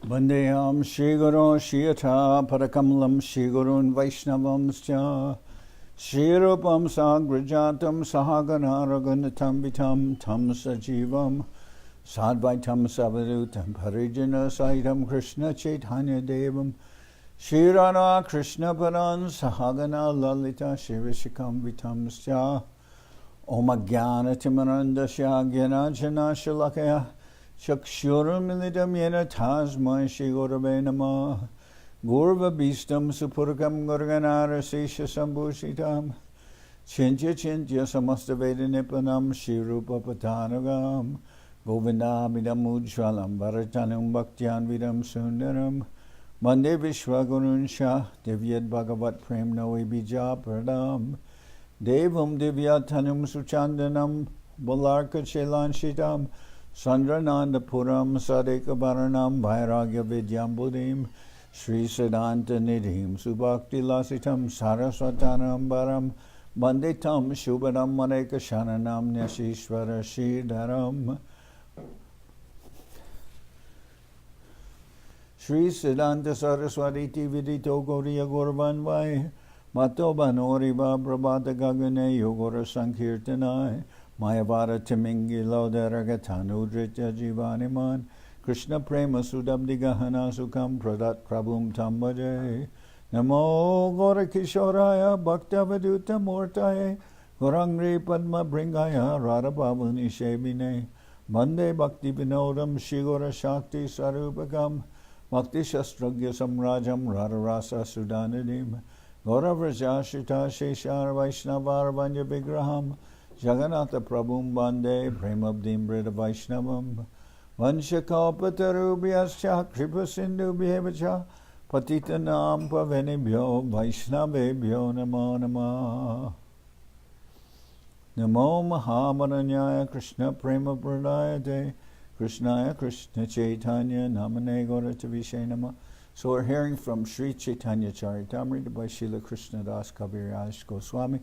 Vandeyam Shri Guru Shiyata Parakamalam Shri Gurun Vaishnavamscha Shri Rupam Sagrajatam Sahagana Raghunatam Vitam Tam Sajivam Sadvaitam Savadutam Parijana Saitam Krishna Chaitanya Devam Shri Radha Krishna Paran Sahagana Lalita Shivishikam Vitamscha Om Ajnana Timarandasya Gyanajana Shalakaya Chakshuramilidam Yena Tasmai Shri Gurave Namah Gurva Bhistam Supurgam Gurganara Sesha Sambhushitam Chincha Chincha Samasta Veda Nipanam Shri Rupa Patanagam Govindamidam Ujjalam Bharatanam Bhaktyan Vidam Sundaram Mande Vishwagurun Shah Divyad Bhagavat Prem Noe Bija Pradam Devam Divyatanam Suchandanam Balarka Chelan Sandrananda Puram Sadeka Bharanam Vairagya Vidyam Buddhim Sri Siddhanta Nidhim Subhakti Lasitam Saraswatanam Baram Banditam Shubhadam Maneka Shananam Nyashishvara Shridharam Sri Siddhanta Saraswati Vidito Goriya Gorvanvai Mato Banoriva Prabhata Gagane Yogora Sankirtanai Mayavadi Timingi Laudaragathanu Dritya Jivaniman Krishna Prema Sudabdi Gahana Sukam Pradat Prabhum Tambaje Namo Gora Kishoraya Bhaktavaduta Murtaye Gorangri Padma Bringaya Radha Pavani Shebine Bande Bhakti Vinodam Shigora Shakti Sarupagam Bhakti Shastragya Samrajam Radha Rasa Sudanadim Gora Vrajashita Sheshar Vaishnavar Vanya Vigraham Jagannatha Prabhum Bande Premabdim Brida Vaishnavam Vanshakapatarubhyascha Kripa Sindhu Bhevacha Patitanam Pavenibhyo Vaishnavebhyo Namo Namah Namo Mahamaranyaya Krishna Prema Pradayate Krishnaya Krishna Chaitanya Namane Gauratavishe Namah. So we're hearing from Sri Chaitanya Charitamrita by Srila Krishnadas Kaviraj Goswami.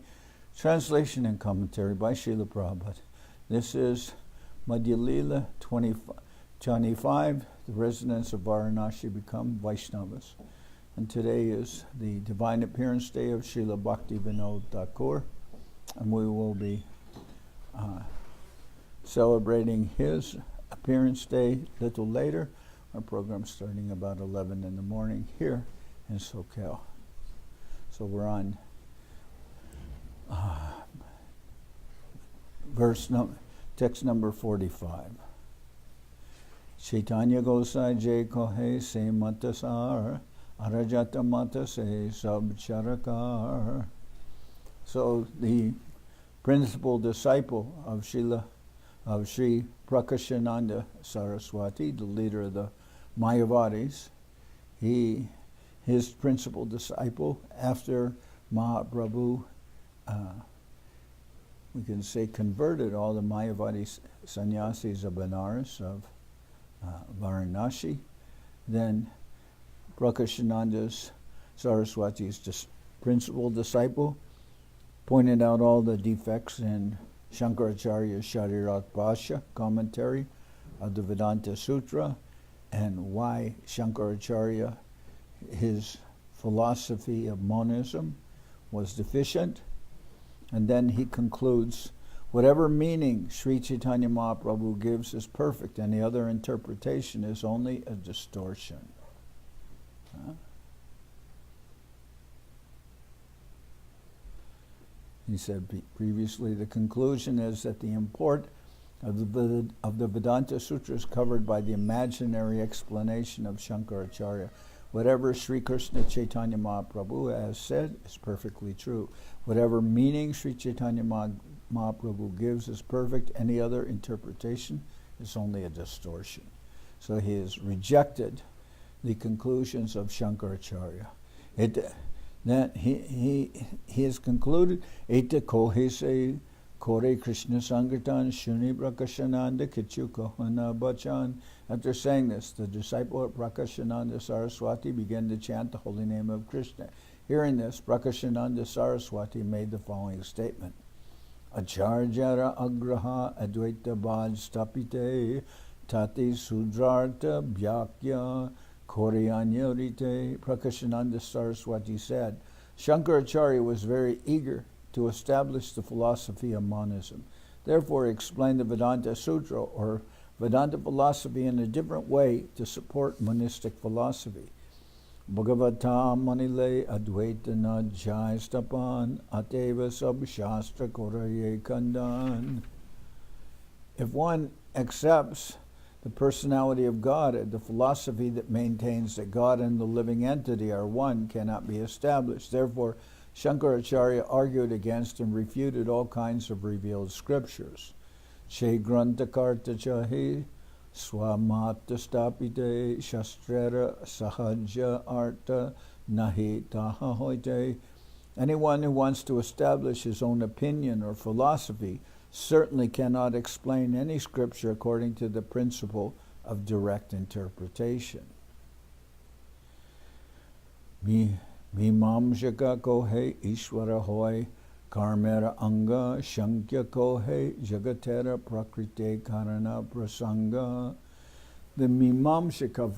Translation and commentary by Srila Prabhupada. This is Madhya-lila 25, the residents of Varanasi become Vaishnavas. And today is the Divine Appearance Day of Srila Bhakti Vinod Thakur. And we will be celebrating his appearance day a little later. Our program starting about 11 in the morning here in Soquel. So we're on text number 45. Chaitanya Gosai Jai Kohe Se Matasar Arajata Mata Se Sab Charakar. So the principal disciple of Sri Prakashananda Saraswati, the leader of the Mayavadis, his principal disciple after Mahaprabhu we can say converted all the Mayavadi sannyasis of Benares, of Varanasi. Then Prakashananda Saraswati's principal disciple pointed out all the defects in Shankaracharya's Sharirat Bhashya commentary of the Vedanta Sutra and why Shankaracharya, his philosophy of monism, was deficient. And then he concludes, whatever meaning Sri Chaitanya Mahaprabhu gives is perfect. Any other interpretation is only a distortion. He said previously, the conclusion is that the import of the Vedanta Sutra is covered by the imaginary explanation of Shankaracharya. Whatever Sri Krishna Chaitanya Mahaprabhu has said is perfectly true. Whatever meaning Sri Chaitanya Mahaprabhu gives is perfect. Any other interpretation is only a distortion. So he has rejected the conclusions of Shankaracharya. Then he has concluded, Eta kohe se kore Krishna Sankirtan shuni Prakashananda kichukohana bachan. After saying this, the disciple of Prakashananda Saraswati began to chant the holy name of Krishna. Hearing this, Prakashananda Saraswati made the following statement. Acharjara agraha advaita bhaj stapite tati sudrarta bhyakya Koryanyorite, Prakashananda Saraswati said, Shankaracharya was very eager to establish the philosophy of monism. Therefore, he explained the Vedanta Sutra, or Vedanta philosophy, in a different way to support monistic philosopha. Bhagavata manile advaita na jai stapan ateva sab shastra koraye kandan. If one accepts the personality of God, the philosophy that maintains that God and the living entity are one cannot be established. Therefore, Shankaracharya argued against and refuted all kinds of revealed scriptures. Che grantakarta chahi swamata stapite shastrera sahaja arta nahi taha hoite. Anyone who wants to establish his own opinion or philosophy certainly cannot explain any scripture according to the principle of direct interpretation. Mimamshaka kohe ishvara hoy karmera anga shankya kohe jagatera prakrite karana prasanga. The Mimamshaka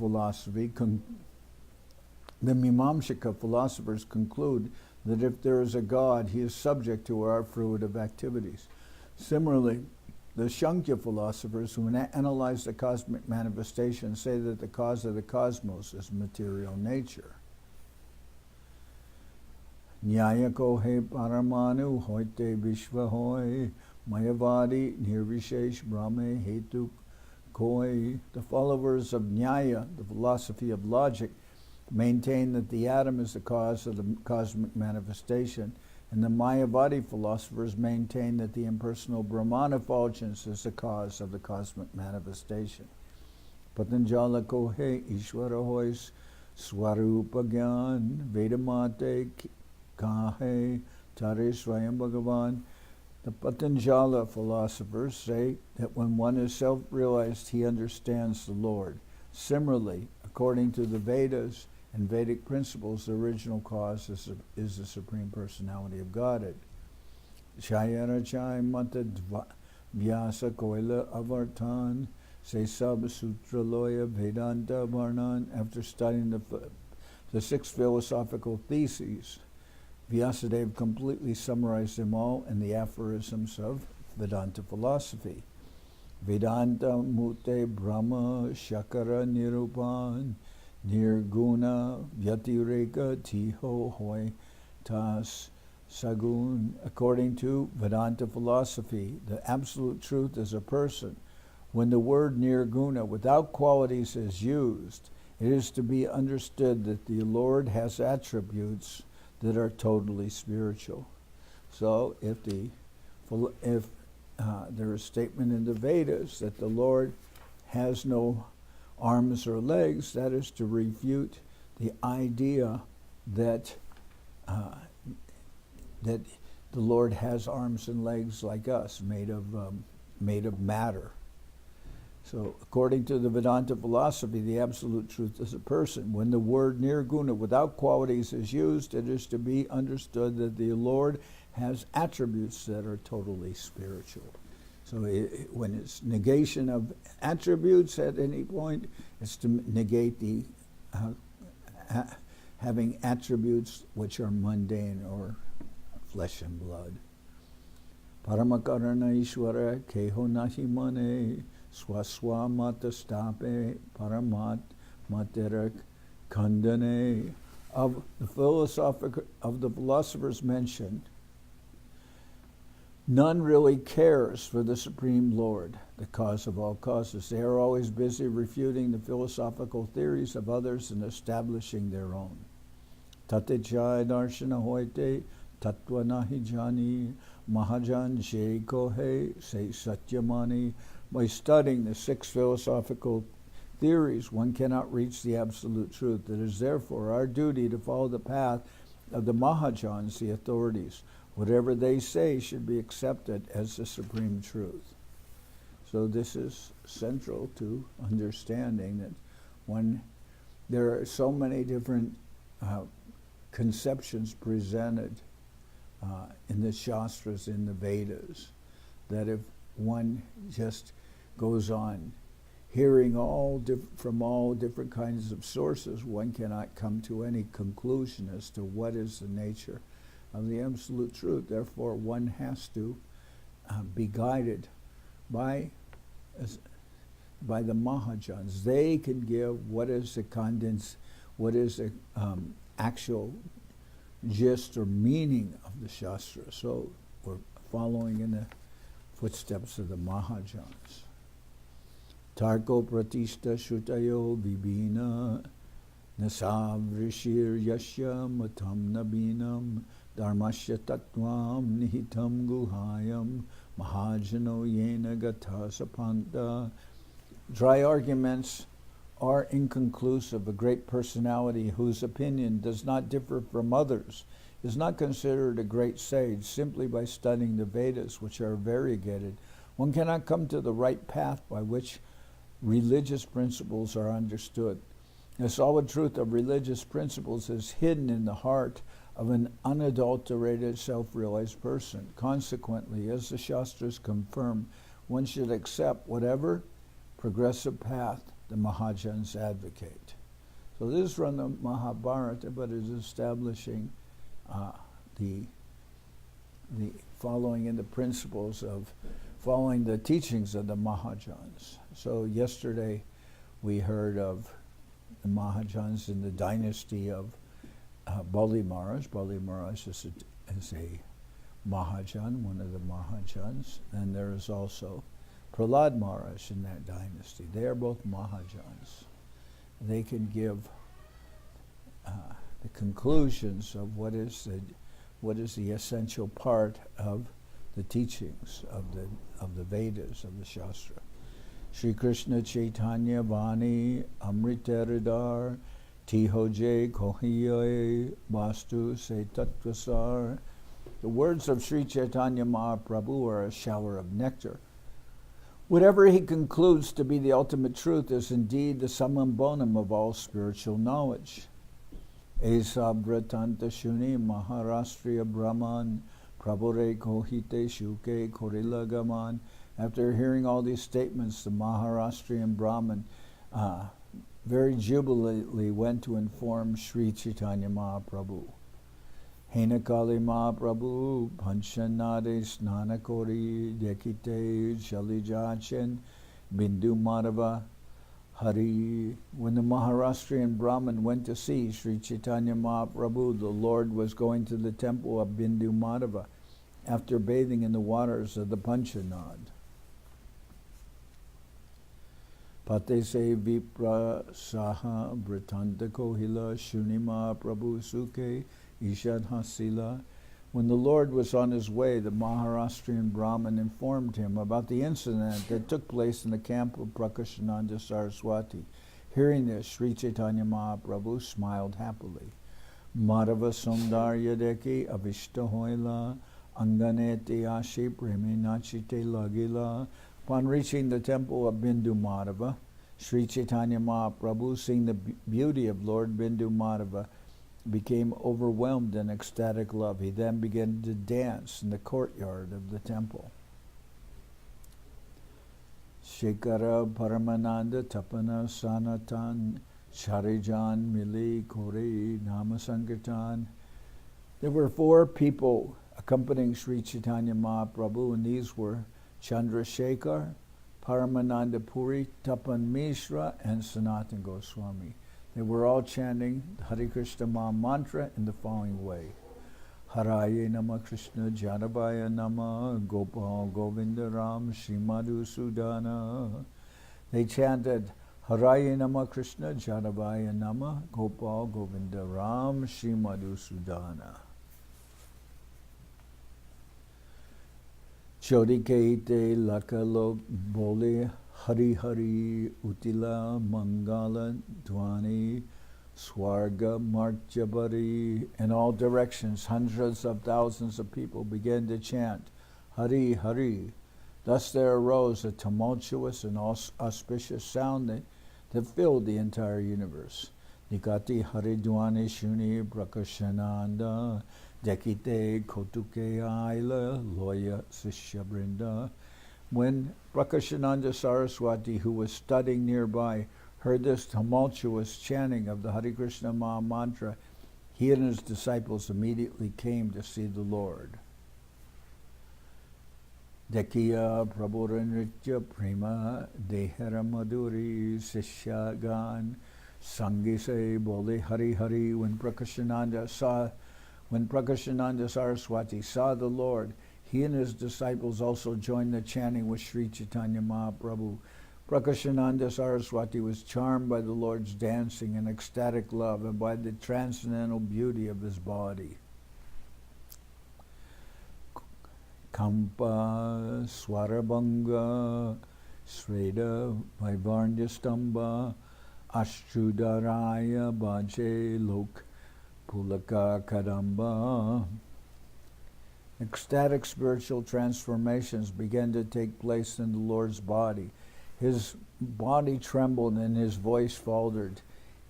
philosophers conclude that if there is a God, he is subject to our fruitive activities. Similarly, the Shankya philosophers, who analyze the cosmic manifestation, say that the cause of the cosmos is material nature. Nyaya kohe paramanu hoite vishva hoy mayavadi nirvishesh brahme hetu koi. The followers of Nyaya, the philosophy of logic, maintain that the atom is the cause of the cosmic manifestation, and the Mayavadi philosophers maintain that the impersonal Brahman effulgence is the cause of the cosmic manifestation. Patanjala kohe Ishvara hois Swarupa Gyan Vedamate kahe Tare Swayam Bhagavan. The Patanjala philosophers say that when one is self-realized, he understands the Lord. Similarly, according to the Vedas and Vedic principles, the original cause is the Supreme Personality of Godhead. Chayara Chay Mata Vyasa Koila Avartan Se Sab Sutra Loya Vedanta Varnan. After studying the 6 philosophical theses, Vyasadeva completely summarized them all in the aphorisms of Vedanta philosophy. Vedanta Mute Brahma Shakara Nirupan Nirguna Vyatireka Tiho Hoy Tas Sagun. According to Vedanta philosophy, the absolute truth is a person. When the word Nirguna, without qualities, is used, it is to be understood that the Lord has attributes that are totally spiritual. So if there is a statement in the Vedas that the Lord has no arms or legs, that is to refute the idea that that the Lord has arms and legs like us, made of matter. So according to the Vedanta philosophy, the absolute truth is a person. When the word nirguna, without qualities, is used, it is to be understood that the Lord has attributes that are totally spiritual. So when it's negation of attributes at any point, it's to negate the having attributes which are mundane or flesh and blood. Paramakarana Ishvara keho nahi mane swaswa mata stape paramat materak kandane. Of the philosophers mentioned, none really cares for the Supreme Lord, the cause of all causes. They are always busy refuting the philosophical theories of others and establishing their own. Tate jai darshana hoite tatva nahi jani mahajan je kohe se satyamani. By studying the 6 philosophical theories, one cannot reach the absolute truth. It is therefore our duty to follow the path of the Mahajans, the authorities. Whatever they say should be accepted as the supreme truth. So this is central to understanding that there are so many different conceptions presented in the Shastras, in the Vedas, that if one just goes on hearing from all different kinds of sources, one cannot come to any conclusion as to what is the nature of the absolute truth. Therefore, one has to be guided by the Mahajans. They can give what is the actual gist or meaning of the Shastra. So we're following in the footsteps of the Mahajans. Tarko pratishta shutayo vibhina nasavrishir yashya matam nabinam dharmasya tattvam nihitam guhayam mahajano yena gatha sapanta. Dry arguments are inconclusive. A great personality whose opinion does not differ from others is not considered a great sage simply by studying the Vedas, which are variegated. One cannot come to the right path by which religious principles are understood. The solid truth of religious principles is hidden in the heart of an unadulterated, self-realized person. Consequently, as the Shastras confirm, one should accept whatever progressive path the Mahajans advocate. So this is from the Mahabharata, but is establishing the following in the principles of following the teachings of the Mahajans. So yesterday we heard of the Mahajans in the dynasty of Bali Maharaj. Bali Maharaj is a Mahajan, one of the Mahajans, and there is also Prahlad Maharaj in that dynasty. They are both Mahajans. They can give the conclusions of what is the essential part of the teachings of the Vedas, of the Shastra. Shri Krishna Chaitanya Vani Amritaridar Tihoje Kohiye Vastu Se Tattvasar. The words of Sri Chaitanya Mahaprabhu are a shower of nectar. Whatever he concludes to be the ultimate truth is indeed the summum bonum of all spiritual knowledge. Esa Bratanta Shuni Maharashtriya Brahman Prabhure Kohite Shuke Korila Gaman. After hearing all these statements, the Maharashtrian Brahman very jubilantly went to inform Sri Chaitanya Mahaprabhu. Henakali Mahaprabhu Panchanade Snanakori Dekite Shalijachen Bindu Madhava Hari. When the Maharashtrian Brahmin went to see Sri Chaitanya Mahaprabhu, the Lord was going to the temple of Bindu Madhava after bathing in the waters of the Panchanad. Patese Vipra Saha Bratanta Kohila Shunima Prabhu Suke Ishad Hasila. When the Lord was on his way, the Maharashtrian Brahmin informed him about the incident that took place in the camp of Prakashananda Saraswati. Hearing this, Sri Chaitanya Mahaprabhu smiled happily. Madhava Sundarya Deki Avishta Hoila Anganete Ashi Premi Nachite Lagila. Upon reaching the temple of Bindu Madhava, Sri Chaitanya Mahaprabhu, seeing the beauty of Lord Bindu Madhava, became overwhelmed in ecstatic love. He then began to dance in the courtyard of the temple. Shekara Paramananda Tapana Sanatan Charijan Mili Kori Nama Sankirtan. There were 4 people accompanying Sri Chaitanya Mahaprabhu, and these were Chandrasekhar, Paramananda Puri, Tapan Mishra, and Sanatan Goswami. They were all chanting the Hare Krishna Maha Mantra in the following way. Haraye Nama Krishna Janabaya Nama Gopal Govinda Ram Srimadu Sudana. They chanted Haraye Nama Krishna Janabaya Nama Gopal Govinda Ram Srimadu Sudana. Chodi Keite Lakalo Bole Hari Hari Utila Mangala Dwani Swarga Martyabari. In all directions, hundreds of thousands of people began to chant Hari Hari. Thus there arose a tumultuous and auspicious sound that filled the entire universe. Nikati Hari Dwani Shuni Prakashananda Dekite Kotuke Aila Loya Sishya Brinda. When Prakashananda Saraswati, who was studying nearby, heard this tumultuous chanting of the Hare Krishna Maha Mantra, he and his disciples immediately came to see the Lord. Dekiya Prabhura Nritya Prema Dehara Madhuri Sishyagan Sangi Se Bole Hari Hari. When Prakashananda Saraswati saw the Lord, he and his disciples also joined the chanting with Sri Chaitanya Mahaprabhu. Prakashananda Saraswati was charmed by the Lord's dancing and ecstatic love and by the transcendental beauty of his body. Kampa Swarabanga Sreda Vaivarnyastamba Ashtudaraya Bhaje Lok Pulaka Kadamba. Ecstatic spiritual transformations began to take place in the Lord's body. His body trembled and his voice faltered.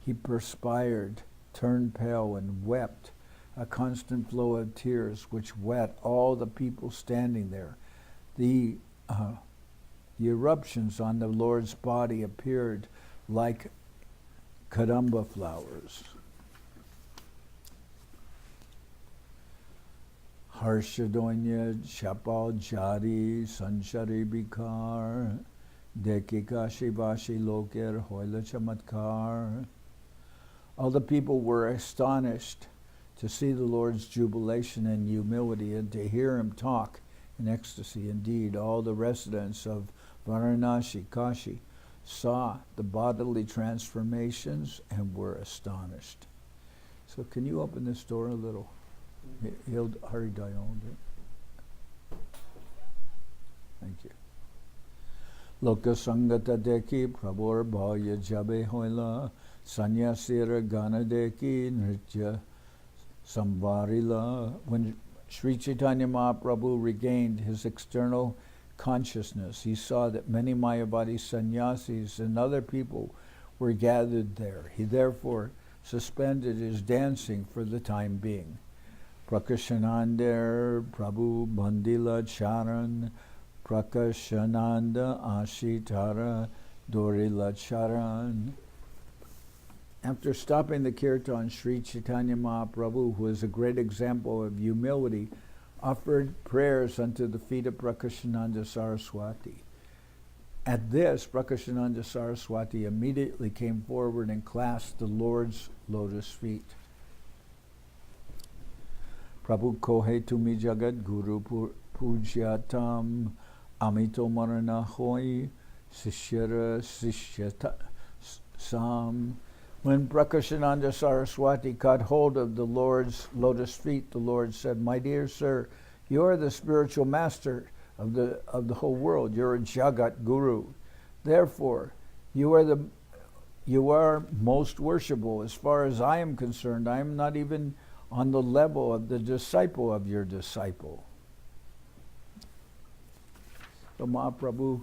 He perspired, turned pale, and wept, a constant flow of tears which wet all the people standing there. The eruptions on the Lord's body appeared like kadamba flowers. Harshadonya Chapal Jari Sanchari Bikar Dekika Shivashi Loker Hoila Chamatkar. All the people were astonished to see the Lord's jubilation and humility and to hear him talk in ecstasy. Indeed, all the residents of Varanasi, Kashi, saw the bodily transformations and were astonished. So can you open this door a little? He'll hurry down. Thank you. Loka Sangata Deki Prabhur Bhaya Jabe Hoila Sanyasira Gana Deki Nritya Samvarila. When Sri Chaitanya Mahaprabhu regained his external consciousness, he saw that many Mayavadi sannyasis and other people were gathered there. He therefore suspended his dancing for the time being. Prakashananda Prabhu Bandila Charan Prakashananda Ashitara Dorila Charan. After stopping the kirtan, Sri Chaitanya Mahaprabhu, who is a great example of humility, offered prayers unto the feet of Prakashananda Saraswati. At this, Prakashananda Saraswati immediately came forward and clasped the Lord's lotus feet. Prabhu kohe tumi jagat guru pujyatam amito marana hoi sishyara sishyata sam. When Prakashananda Saraswati caught hold of the Lord's lotus feet, the Lord said, "My dear sir, you are the spiritual master of the whole world. You're a Jagat Guru. Therefore, you are most worshipable. As far as I am concerned, I am not even on the level of the disciple of your disciple." So Mahaprabhu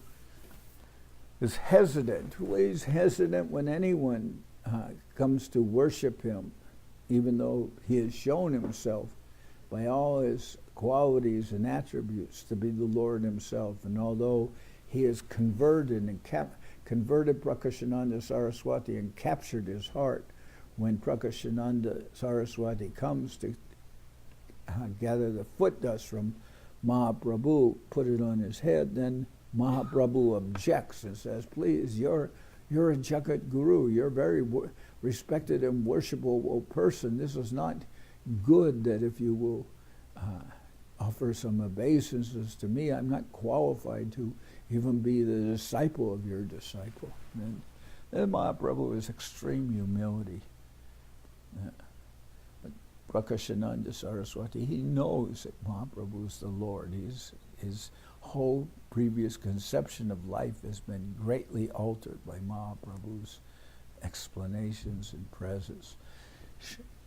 is hesitant. He's hesitant when anyone comes to worship him, even though he has shown himself by all his qualities and attributes to be the Lord himself. And although he has converted Prakashananda Saraswati and captured his heart, when Prakashananda Saraswati comes to gather the foot dust from Mahaprabhu, put it on his head, then Mahaprabhu objects and says, "Please, you're a Jagat Guru. You're a very respected and worshipable person. This is not good that if you will offer some obeisances to me, I'm not qualified to even be the disciple of your disciple." And then Mahaprabhu is extreme humility. Prakashananda Saraswati, he knows that Mahaprabhu is the Lord. His whole previous conception of life has been greatly altered by Mahaprabhu's explanations and presence.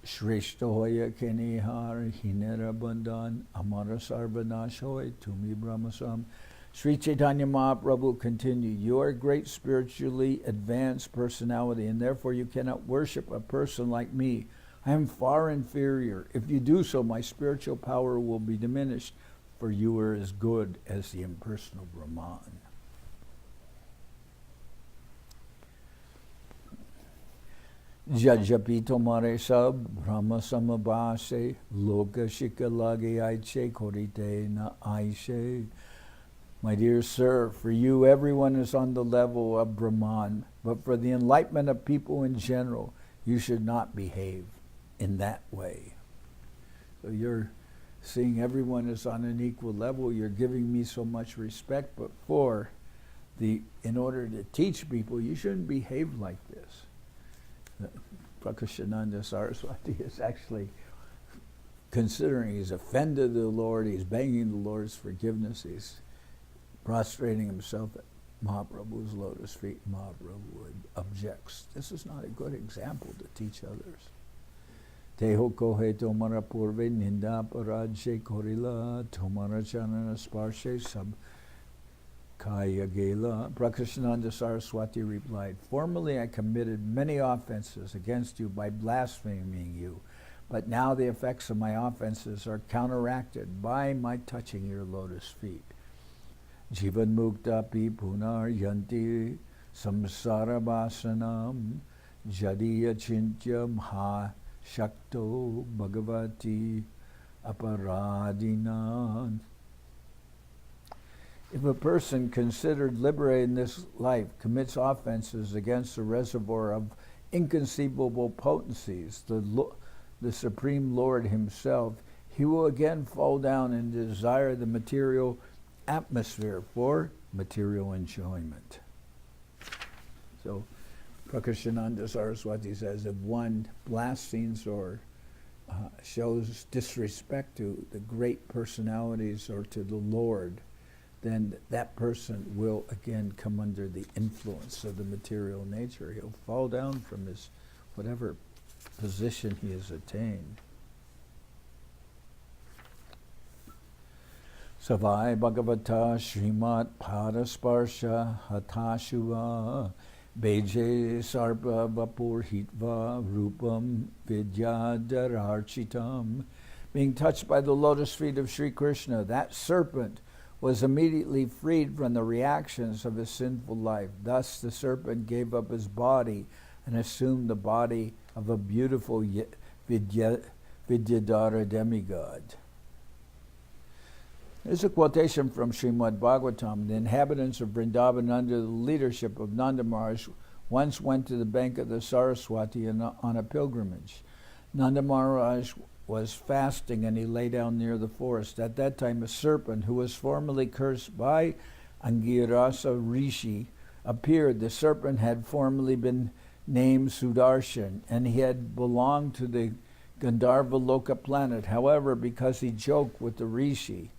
Shrishtahoya Kenihar Hinera Bandhan Amara Sarvanashoy Tumi Brahmasam. Sri Chaitanya Mahaprabhu continued, "You are a great spiritually advanced personality, and therefore you cannot worship a person like me. I am far inferior. If you do so, my spiritual power will be diminished. for you are as good as the impersonal Brahman. Jajapi tomare sab brahma samabhase loka shika lage aiche korite na aishe. My dear sir, for you everyone is on the level of Brahman, but for the enlightenment of people in general, you should not behave in that way. So you're seeing everyone is on an equal level, you're giving me so much respect, but in order to teach people, you shouldn't behave like this. Prakashananda Saraswati is actually considering he's offended the Lord, he's begging the Lord's forgiveness, he's prostrating himself at Mahaprabhu's lotus feet. Mahaprabhu objects. This is not a good example to teach others. Teho kohe tomara purve ninda parajye korila tomara chanana sparshe sab kaya gela. Prakashananda Saraswati replied, formerly I committed many offenses against you by blaspheming you, but now the effects of my offenses are counteracted by my touching your lotus feet. Jivan mukta pi punar yanti samsara vasanam jadiya chintya maha shakto bhagavati aparadinan. If a person considered liberated in this life commits offenses against the reservoir of inconceivable potencies, the Supreme Lord himself, he will again fall down and desire the material atmosphere for material enjoyment. So Prakashananda Saraswati says if one blasphemes or shows disrespect to the great personalities or to the Lord, then that person will again come under the influence of the material nature. He'll fall down from his whatever position he has attained. Savai Bhagavata Srimad Parasparsha Hatashuva Beje Sarpa Vapur Hitva Rupam Vidyadararchitam. Being touched by the lotus feet of Sri Krishna, that serpent was immediately freed from the reactions of his sinful life. Thus the serpent gave up his body and assumed the body of a beautiful Vidyadhara demigod. There's a quotation from Srimad Bhagavatam. The inhabitants of Vrindavan under the leadership of Nanda Maharaj once went to the bank of the Saraswati on a pilgrimage. Nanda Maharaj was fasting and he lay down near the forest. At that time a serpent who was formerly cursed by Angirasa Rishi appeared. The serpent had formerly been named Sudarshan and he had belonged to the Gandharva Loka planet. However, because he joked with the Rishi,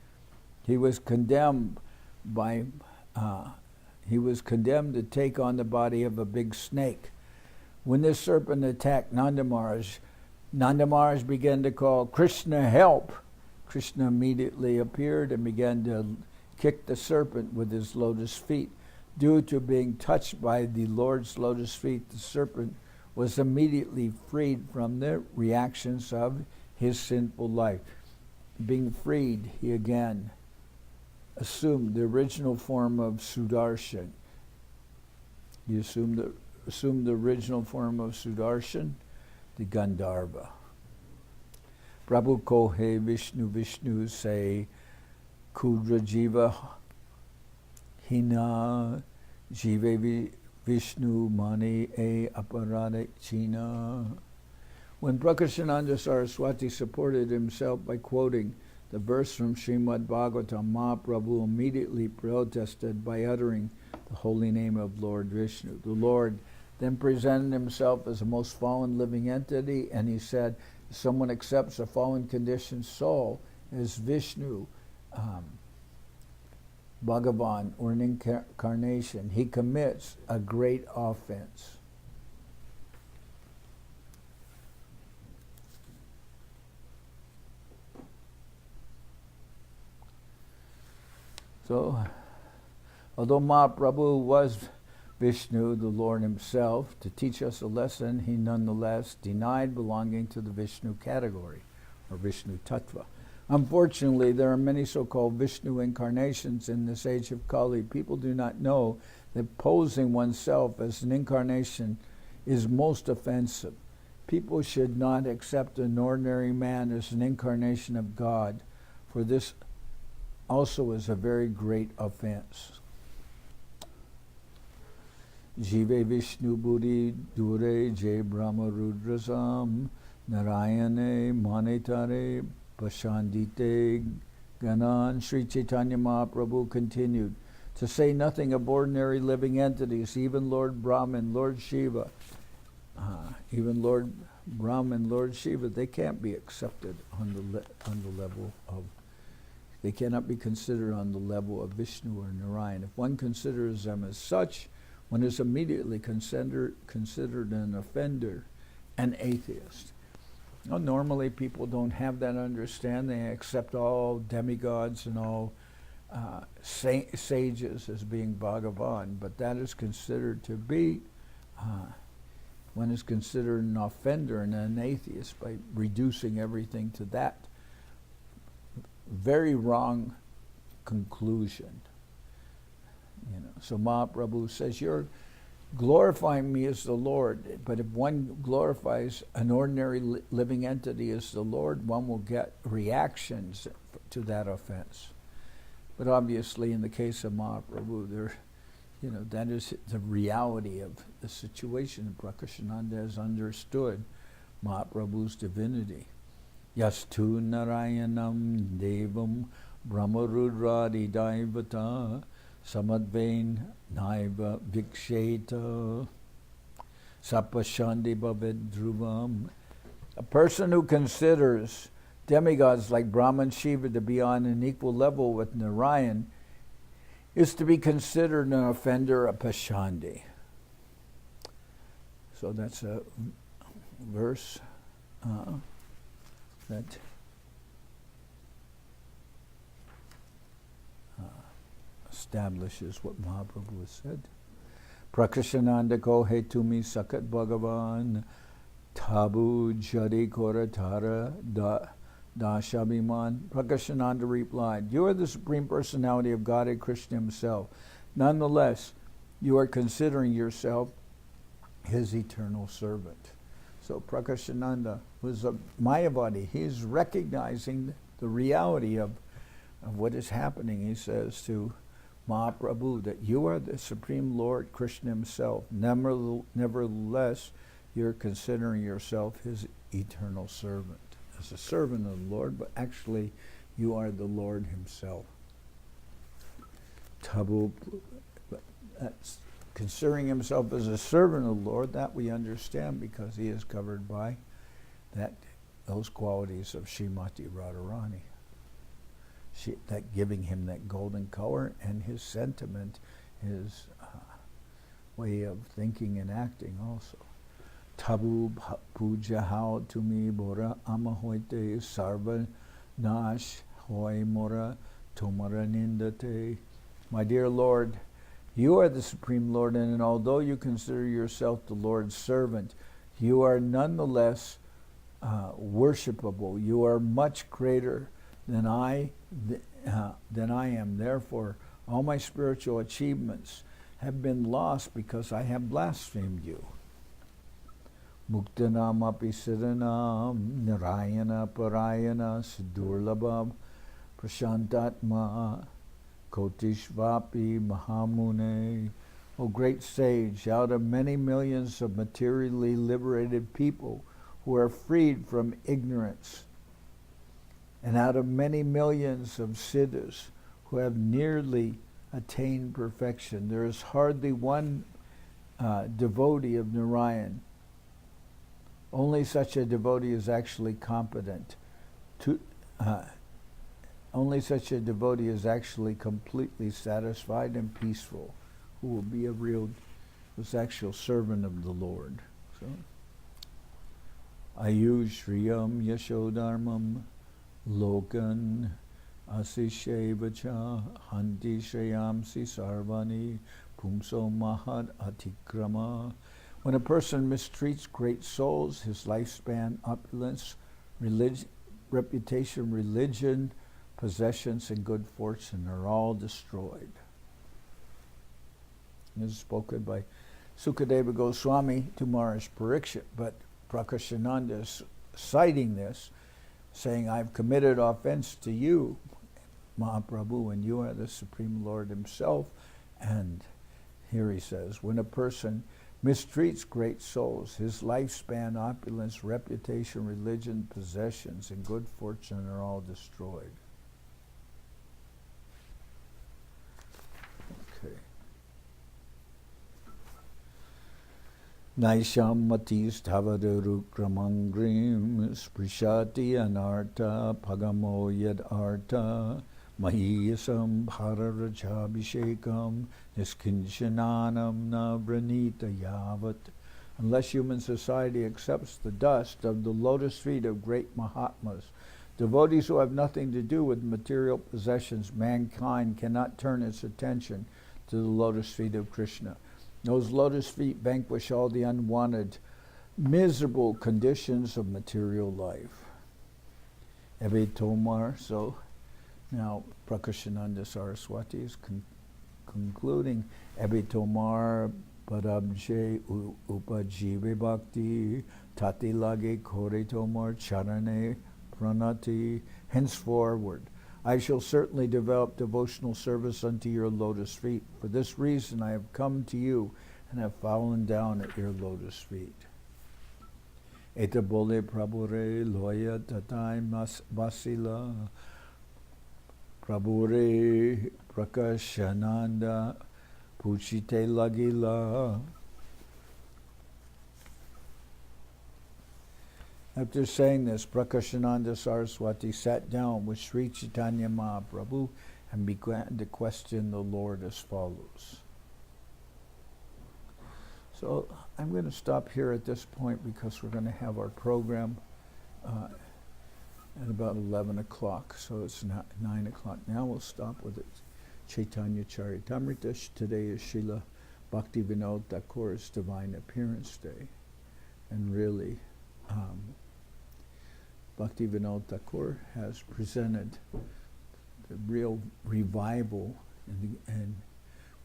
he was condemned to take on the body of a big snake. When this serpent attacked Nanda Maharaj began to call, Krishna, help! Krishna immediately appeared and began to kick the serpent with his lotus feet. Due to being touched by the Lord's lotus feet, the serpent was immediately freed from the reactions of his sinful life. Being freed, he again assumed the original form of Sudarshan. He assumed the original form of Sudarshan, the Gandharva. Prabhu kohe Vishnu say Kudra Jiva Hina Jive Vishnu Mani E Aparade China. When Prakashananda Saraswati supported himself by quoting the verse from Srimad Bhagavatam, Mahaprabhu immediately protested by uttering the holy name of Lord Vishnu. The Lord then presented himself as a most fallen living entity, and he said, if someone accepts a fallen conditioned soul as Vishnu, Bhagavan, or an incarnation, he commits a great offense. So, although Mahaprabhu was Vishnu, the Lord himself, to teach us a lesson, he nonetheless denied belonging to the Vishnu category, or Vishnu Tattva. Unfortunately, there are many so-called Vishnu incarnations in this age of Kali. People do not know that posing oneself as an incarnation is most offensive. People should not accept an ordinary man as an incarnation of God, for this also is a very great offense. Jive Vishnu Buddhi Dure Je Brahma Rudrasam Narayane Manitare Pashandite Ganan. Sri Chaitanya Mahaprabhu continued, to say nothing of ordinary living entities, even Lord Brahman, Lord Shiva, even Lord Brahman, Lord Shiva, they can't be accepted on the level of, they cannot be considered on the level of Vishnu or Narayan. If one considers them as such, one is immediately considered an offender, an atheist. Now, normally people don't have that understanding. They accept all demigods and all sages as being Bhagavan, but that is considered to be, one is considered an offender and an atheist by reducing everything to that very wrong conclusion. So Mahaprabhu says, you're glorifying me as the Lord, but if one glorifies an ordinary living entity as the Lord, one will get reactions to that offense. But obviously, in the case of Mahaprabhu, that is the reality of the situation. Prakashananda has understood Mahaprabhu's divinity. Yastu Narayanam Devam Brahmarudradi Daivata Samadvain Naiva Viksheta Sapashandi Bhavid Dhruvam. A person who considers demigods like Brahman Shiva to be on an equal level with Narayan is to be considered an offender, a Pashandi. So that's a verse that establishes what Mahaprabhu has said. Prakashananda ko he tumi sakat bhagavan tabu jadi koratara dashabiman. Prakashananda replied, you are the Supreme Personality of Godhead, Krishna himself. Nonetheless, you are considering yourself his eternal servant. So Prakashananda was a Mayavadi. He's recognizing the reality of what is happening. He says to Mahaprabhu that you are the Supreme Lord, Krishna himself. Nevertheless, you're considering yourself his eternal servant. As a servant of the Lord, but actually you are the Lord himself. Tabu, that's considering himself as a servant of the Lord, that we understand because he is covered by those qualities of Srimati Radharani. That giving him that golden color, and his sentiment, his way of thinking and acting also. Tabu puja hao tumi bora amahoite sarva nash hoy mora tomara nindate. My dear Lord, you are the Supreme Lord, and although you consider yourself the Lord's servant, you are nonetheless worshipable. You are much greater than I am. Therefore, all my spiritual achievements have been lost because I have blasphemed you. Muktanam api siddhanam narayana parayana siddurlabham prashantatma kotishvapi mahamune. O great sage, out of many millions of materially liberated people who are freed from ignorance, and out of many millions of siddhas who have nearly attained perfection, there is hardly one devotee of Narayan. Only such a devotee is actually competent to. Only such a devotee is actually completely satisfied and peaceful, who will be this actual servant of the Lord. So, Ayushriyam Yashodharmam Lokan Asishevacha Hanti Shreyamsi Sarvani Pumso Mahad Atikrama. When a person mistreats great souls, his lifespan, opulence, reputation, religion, possessions, and good fortune are all destroyed. This is spoken by Sukadeva Goswami to Maharaj Parikshit, but Prakashananda is citing this, saying, I've committed offense to you, Mahaprabhu, and you are the Supreme Lord himself. And here he says, when a person mistreats great souls, his lifespan, opulence, reputation, religion, possessions, and good fortune are all destroyed. Okay. Naisham matis tavadaru kramangrim sprishati anarta pagamo yad arta mahiyasam bhararajabhishekam niskinchananam na vranita yavat. Unless human society accepts the dust of the lotus feet of great Mahatmas, devotees who have nothing to do with material possessions, mankind cannot turn its attention to the lotus feet of Krishna. Those lotus feet vanquish all the unwanted, miserable conditions of material life. Ebe Tomar, so now Prakashananda Saraswati is concluding, Ebe Tomar Padabje Upajive Bhakti Tati Lage Kore Tomar Charane Pranati. Henceforward, I shall certainly develop devotional service unto your lotus feet. For this reason I have come to you and have fallen down at your lotus feet. Eta bole prabhure loya tatai vasila prabhure prakashananda puchite lagila. After saying this, Prakashananda Saraswati sat down with Sri Chaitanya Mahaprabhu and began to question the Lord as follows. So I'm going to stop here at this point because we're going to have our program at about 11 o'clock, so it's not 9 o'clock. Now we'll stop with it. Chaitanya Charitamrita. Today is Srila Bhakti Vinod Thakur's Divine Appearance Day. And really, Bhakti Vinod Thakur has presented the real revival, and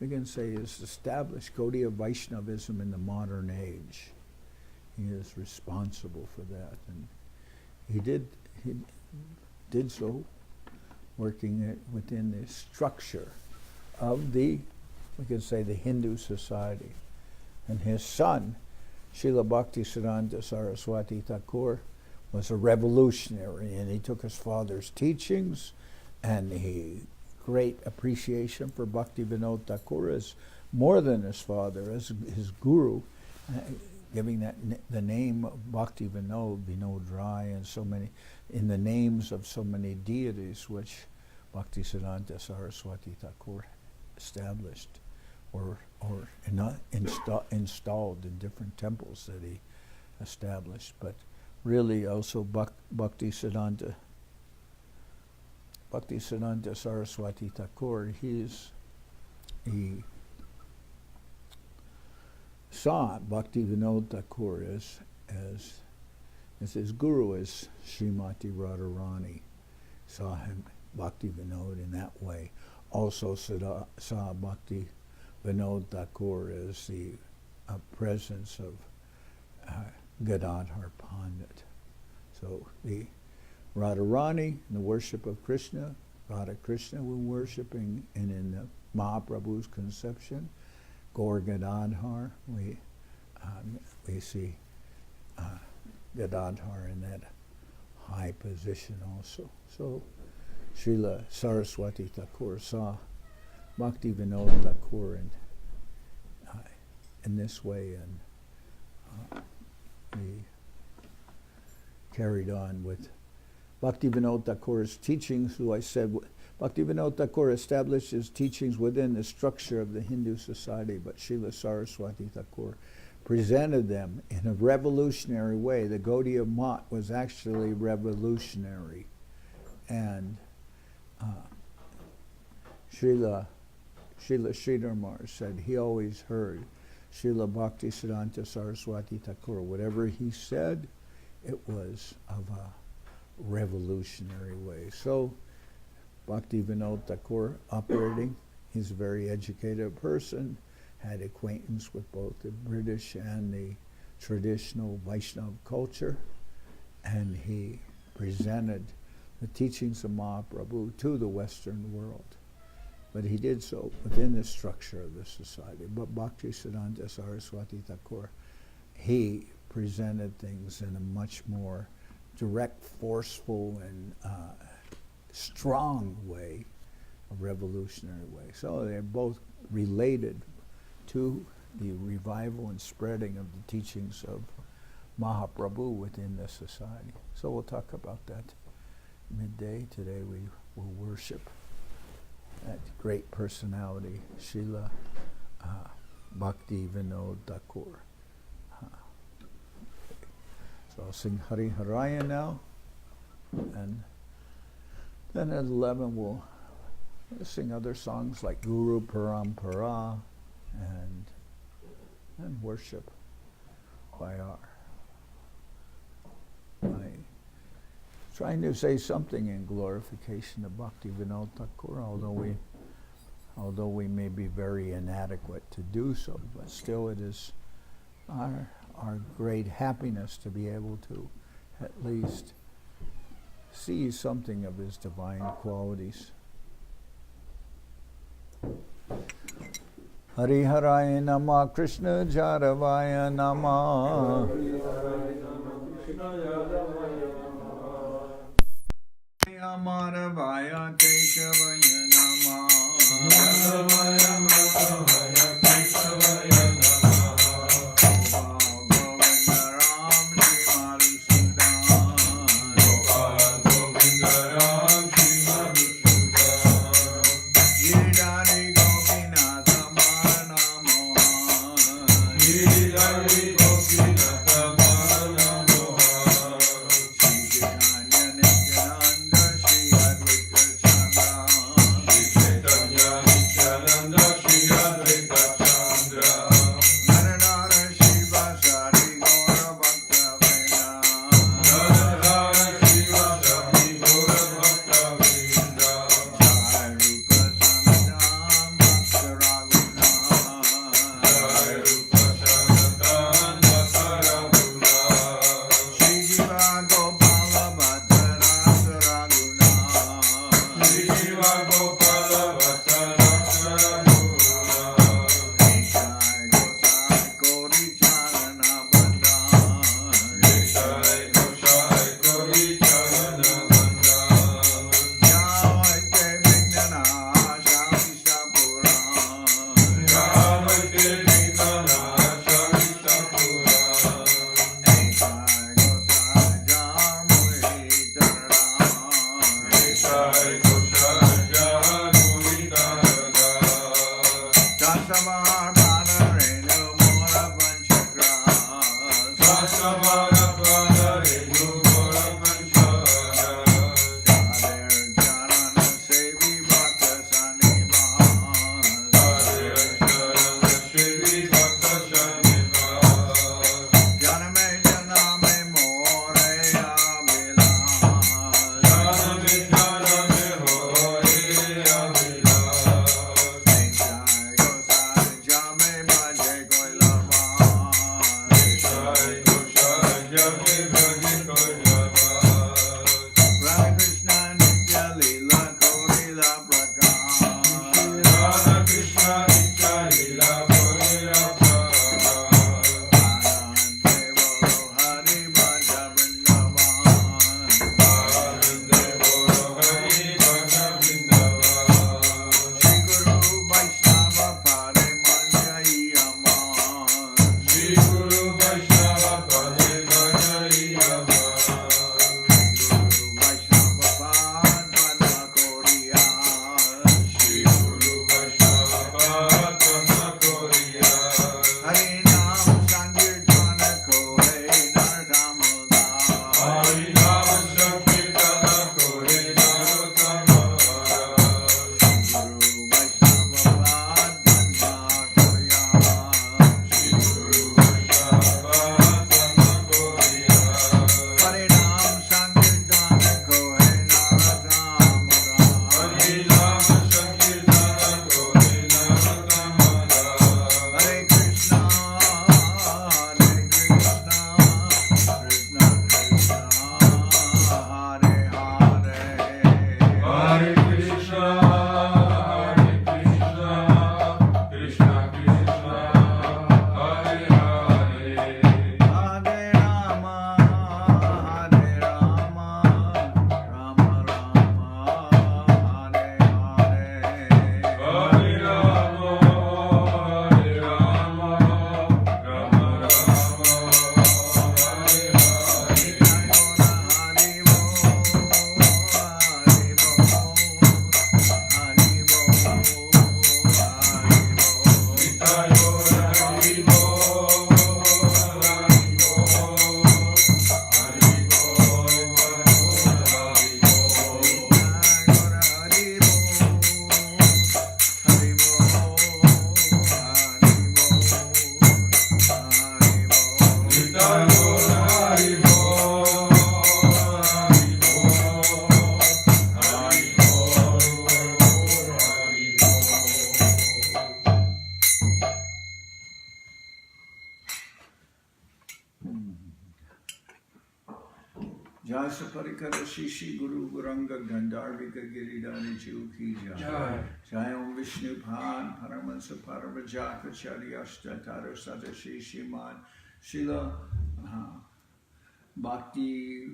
we can say is established Gaudiya Vaishnavism in the modern age. He is responsible for that, and he did so working within the structure of the, we can say, the Hindu society. And his son, Srila Bhaktisiddhanta Saraswati Thakur, was a revolutionary, and he took his father's teachings, and he great appreciation for Bhakti Vinod Thakur as more than his father, as his guru, giving that the name of Bhakti Vinod, Vinod Rai, and so many, in the names of so many deities which Bhaktisiddhanta Saraswati Thakur established or installed in different temples that he established. But really also Bhaktisiddhanta Saraswati Thakur, he saw Bhakti Vinod Thakur as his guru, as Srimati Radharani saw him, Bhakti Vinod, in that way. Also saw Bhakti Vinod Thakur as the presence of Gadadhar Pandit. So the Radharani, the worship of Krishna, Radha Krishna were worshipping, and in the Mahaprabhu's conception, Gaur Gadadhar, we see Gadadhar in that high position also. So Srila Saraswati Thakur saw Bhakti Vinod Thakur in this way, and he carried on with Bhakti Vinod Thakur's teachings, who I said, Bhakti Vinod Thakur established his teachings within the structure of the Hindu society, but Srila Saraswati Thakur presented them in a revolutionary way. The Gaudiya Mat was actually revolutionary. And Srila Sridhar said he always heard Srila Bhaktisiddhanta Saraswati Thakur, whatever he said, it was of a revolutionary way. So Bhakti Vinod Thakur operating, he's a very educated person, had acquaintance with both the British and the traditional Vaishnava culture, and he presented the teachings of Mahaprabhu to the Western world. But he did so within the structure of the society. But Bhaktisiddhanta Saraswati Thakur, he presented things in a much more direct, forceful, and strong way, a revolutionary way. So they're both related to the revival and spreading of the teachings of Mahaprabhu within the society. So we'll talk about that midday. Today we will worship that great personality, Srila Bhakti Vinod Thakur. So I'll sing Hari Haraya now, and then at 11 we'll sing other songs like Guru Parampara and worship by trying to say something in glorification of Bhakti Vinod Thakur, although we may be very inadequate to do so, but still it is our great happiness to be able to at least see something of his divine qualities. Hari Haraya Nama Krishna Jadavaya Nama Maharavaya Keshavaya Nama Jai Saparikara Shishi Guru Guranga Gandharvika Giridhari Chu ki Jai. Jai Om Vishnu Pan Paramansa Paravajaka Charyashta Tara Sata Shishi Man Shila Bhakti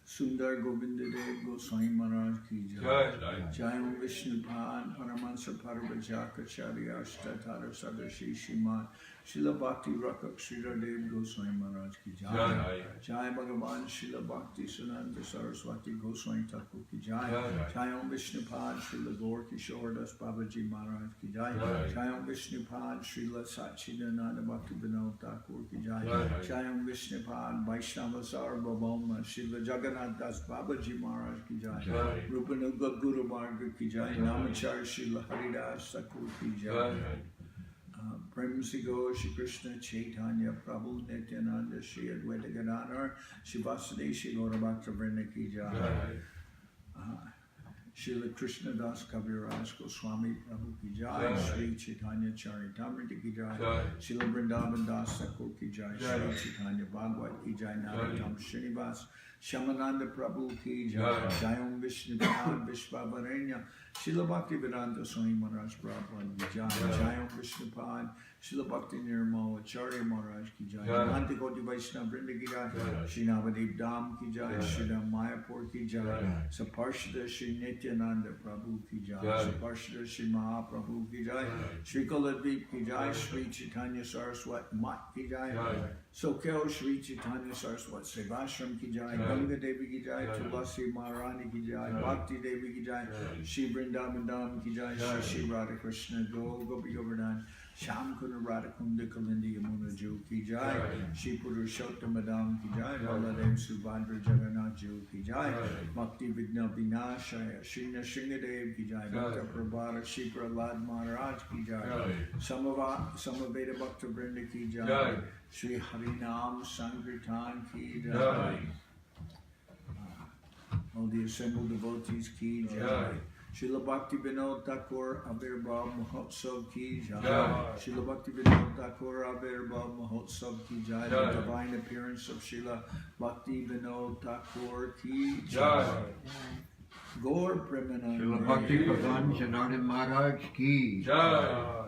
Sundar Govinda Dev Goswami Maharaj ki Jai. Jai Om Vishnu Pan Paramansa Paravajaka Charyashta Tara Sata Shishi Man Srila Bhakti Rakak Srila Dev Goswami Maharaj ki Jai. Jai Bhagavan Srila Bhakti Sananda Saraswati Goswami Thakur ki Jai. Jai Om Vishnupad Srila Gaur Kishore Das Babaji Maharaj ki Jai. Jai Om Vishnupad Srila Sachidananda Bhakti Vinod Thakur ki Jai. Jai Om Vishnupad Vaishnavas Sarvabhauma Srila Jagannath Das Babaji Maharaj ki Jai. Rupanuga Guru Marga ki Jai. Namachar Srila Haridas Thakur ki Jai. Prem Sigo, Shri Krishna, Chaitanya, Prabhu, Nityananda, Shri Advaita Gadadhar, Shri Vasudeva, Shri Gaurabhakta Vrinda ki Jai. Srila Krishna Das Kaviraj Goswami Prabhu ki Jai. Shri Chaitanya Charitamrita ki Jai. Srila Vrindavan Das Thakur ki Jai. Shri Chaitanya Bhagavad ki Jai. Narottam Srinivas Shyamananda Prabhu ki Jai. Jai Om Vishnu Pad Vishvavarenya Srila Bhakti Vedanta Swami Maharaj Prabhupada ki Jai. Jai Om Vishnu Pad Srila Bhakti Nirmal Acharya Maharaj ki Jai. Nanta Koti Vaishnava Vrinda ki Jai. Shri Navadev Dham ki Jai. Shri Mayapur ki Jai. Saparshada Shri Nityananda Prabhu ki Jai. Saparshada Shri Mahaprabhu ki Jai. Shri Kaladvip ki Jai. Shri Chaitanya Saraswati Mat ki Jai. Soquel Shri Chaitanya Saraswati Seva Ashram ki Jai. Ganga Devi ki Jai. Tulasi Maharani ki Jai. Bhakti Devi ki Jai. Shri Vrindavan Dham ki Jai. Shri Radha Krishna Gopi Govardhan Sham Kuna Radha Kunda Kalindi Yamuna Ju ki Jai. Shri Purushottam Madam ki Jai. Baladev Subhadra Jagannath Ju ki Jai. Bhakti Vigna Vinashaya Shri Nrsingadev ki Jai. Bhakta Prabhara Shri Prahlad Maharaj ki Jai. Samaveda Bhakta Vrinda ki Jai. Shri Harinam Sankirtan ki Jai. All the assembled devotees ki Jai. Srila Bhakti Vinod Thakur Avirbhav Mahotsav ki Jai. Srila Bhakti Vinod Thakur Avirbhav Mahotsav ki Jai. The divine appearance of Srila Bhakti Vinod Thakur ki Jai. Gaur Premanand. Srila Bhakti Pavan Janardan Maharaj ki Jai.